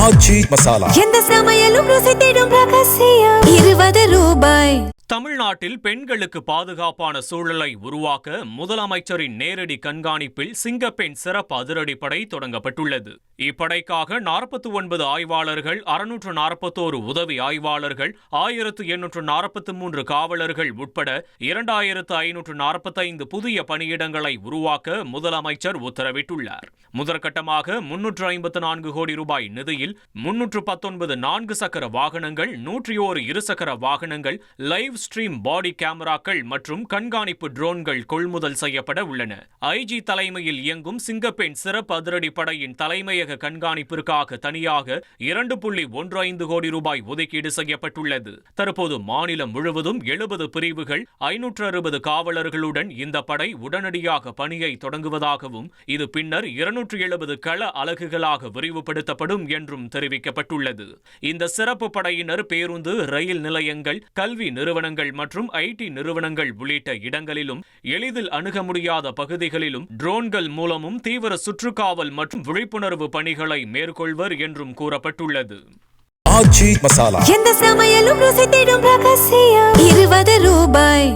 ஆச்சி மசாலா. எந்த சமையலும் ருசி தேடும் ரகசியம். 20 ரூபாய். தமிழ்நாட்டில் பெண்களுக்கு பாதுகாப்பான சூழலை உருவாக்க முதலமைச்சரின் நேரடி கண்காணிப்பில் சிங்கப்பெண் சிறப்பு அதிரடிப்படை தொடங்கப்பட்டுள்ளது. இப்படைக்காக 49 ஆய்வாளர்கள், 641 உதவி ஆய்வாளர்கள், 1843 காவலர்கள் உட்பட 2545 புதிய பணியிடங்களை உருவாக்க முதலமைச்சர் உத்தரவிட்டுள்ளார். முதற்கட்டமாக 354 கோடி ரூபாய் நிதியில் 319 4 சக்கர வாகனங்கள், 101 இருசக்கர வாகனங்கள், லைவ் ஸ்ட்ரீம் பாடி கேமராக்கள் மற்றும் கண்காணிப்பு ட்ரோன்கள் கொள்முதல் செய்யப்பட உள்ளன. ஐஜி தலைமையில் இயங்கும் சிங்கப்பெண் சிறப்பு அதிரடிப்படையின் தலைமையக கண்காணிப்பிற்காக தனியாக 2.15 கோடி ரூபாய் ஒதுக்கீடு செய்யப்பட்டுள்ளது. தற்போது மாநிலம் முழுவதும் 70 பிரிவுகள், 560 காவலர்களுடன் இந்த படை உடனடியாக பணியை தொடங்குவதாகவும் இது பின்னர் 270 கள அலகுகளாக விரிவுபடுத்தப்படும் என்றும் தெரிவிக்கப்பட்டுள்ளது. இந்த சிறப்பு படையினர் பேருந்து, ரயில் நிலையங்கள், கல்வி நிறுவனங்கள் மற்றும் ஐடி நிறுவனங்கள் உள்ளிட்ட இடங்களிலும், எளிதில் அணுக முடியாத பகுதிகளிலும் ட்ரோன்கள் மூலமும் தீவிர சுற்றுக்காவல் மற்றும் விழிப்புணர்வு பணிகளை மேற்கொள்வர் என்றும் கூறப்பட்டுள்ளது. ஆச்சி மசாலா. எந்த சமையலும் ருசி தேடும் ரகசியம். 20 ரூபாய்.